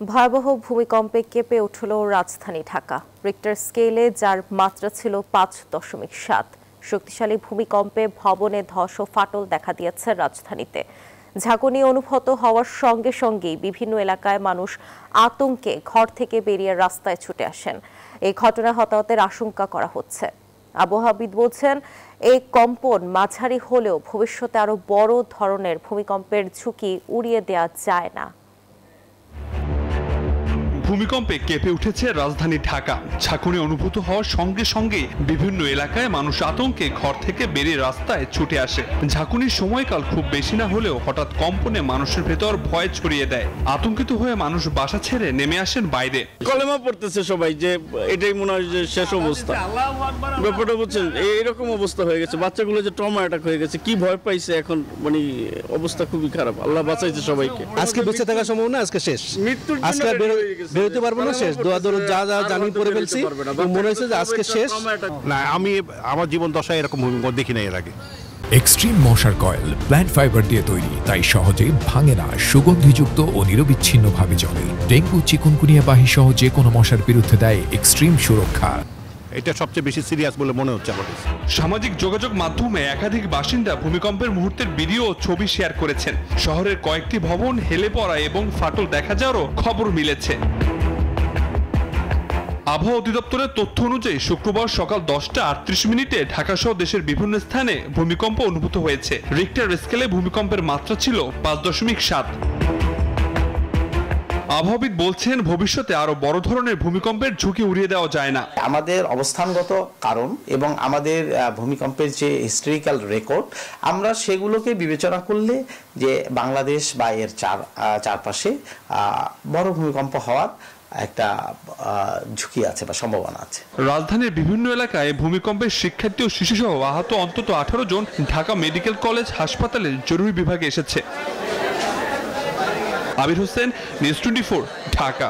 ভয়াবহ ভূমিকম্পে কেঁপে উঠল রাজধানী ঢাকা। রিক্টার স্কেলে যার মাত্রা ছিল 5.7। শক্তিশালী ভূমিকম্পে ভবনে ধস ও ফাটল দেখা দিয়েছে রাজধানীতে। ঝাঁকুনি অনুভূত হওয়ার সঙ্গে সঙ্গেই বিভিন্ন এলাকায় মানুষ আতঙ্কে ঘর থেকে বেরিয়ে রাস্তায় ছুটে আসেন। এই ঘটনায় হতাহতের আশঙ্কা করা হচ্ছে। আবহাওয়াবিদ বলছেন, এই কম্পন মাঝারি হলেও ভবিষ্যতে আরো বড় ধরনের ভূমিকম্পের ঝুঁকি উড়িয়ে দেওয়া যায় না। ভূমিকম্পে কেঁপে উঠেছে রাজধানী ঢাকা। ঝাঁকুনি অনুভূত হওয়ার সঙ্গে সঙ্গে বিভিন্ন এলাকায় মানুষ আতঙ্কে ঘর থেকে বেরিয়ে রাস্তায় ছুটে আসে। ঝাঁকুনির সময়কাল খুব বেশি না হলেও হঠাৎ কম্পনে মানুষের ভেতর ভয় ছড়িয়ে দেয়। আতঙ্কিত হয়ে মানুষ বাসা ছেড়ে নেমে আসেন বাইরে। কলেমা পড়তেছে সবাই যে এটাই মনে হয় যে শেষ অবস্থা। ব্যাপারটা বুঝছেন, এইরকম অবস্থা হয়ে গেছে। বাচ্চাগুলো যে ট্রমা অ্যাটাক হয়ে গেছে, কি ভয় পাইছে এখন, মানে অবস্থা খুবই খারাপ। আল্লাহ বাঁচাইছে সবাইকে। আজকে বেঁচে থাকার সম্ভাবনা আজকে শেষ, মৃত্যুর আজকে বেরোতে পারবো না, শেষ। দোয়া দরুদ যা যা জানি পড়ে ফেলছি, মনে হয়েছে যে আজকে শেষ। না, আমি আমার জীবন দশায় এরকম ভূমিকম্প দেখি না এর আগে। এক্সট্রিম মশার কয়েল প্ল্যান্ট ফাইবার দিয়ে তৈরি, তাই সহজে ভাঙে না, সুগন্ধিযুক্ত ও নিরবিচ্ছিন্নভাবে জ্বলে। ডেঙ্গু, চিকুনগুনিয়া বাহি সহ যে কোনো মশার বিরুদ্ধে দেয় এক্সট্রিম সুরক্ষা। এটা সবচেয়ে বেশি সিরিয়াস বলে মনে হচ্ছে আমার। সামাজিক যোগাযোগ মাধ্যমে একাধিক বাসিন্দা ভূমিকম্পের মুহূর্তের ভিডিও ও ছবি শেয়ার করেছেন। শহরের কয়েকটি ভবন হেলে পড়া এবং ফাটল দেখা যাওয়ারও খবর মিলেছে। আবহাওয়া অধিদপ্তরের তথ্য অনুযায়ী শুক্রবার সকাল 10:38 ঢাকা সহ দেশের বিভিন্ন স্থানে ভূমিকম্প অনুভূত হয়েছে। রিক্টার স্কেলে ভূমিকম্পের মাত্রা ছিল 5.7। আবহাওয়াবিদ বলছেন, ভবিষ্যতে আরো বড় ধরনের ভূমিকম্পের ঝুঁকি উড়িয়ে দেওয়া যায় না। আমাদের অবস্থানগত কারণ এবং আমাদের ভূমিকম্পের যে হিস্টোরিক্যাল রেকর্ড, আমরা সেগুলোকে বিবেচনা করলে যে বাংলাদেশ বা এর চারপাশে বড় ভূমিকম্প হওয়ার একটা ঝুঁকি আছে বা সম্ভাবনা আছে। রাজধানীর বিভিন্ন এলাকায় ভূমিকম্পের শিক্ষার্থী ও শিশুসহ আহত অন্তত 18 জন ঢাকা মেডিকেল কলেজ হাসপাতালের জরুরি বিভাগে এসেছে। আবির হোসেন, নিউজ 24, ঢাকা।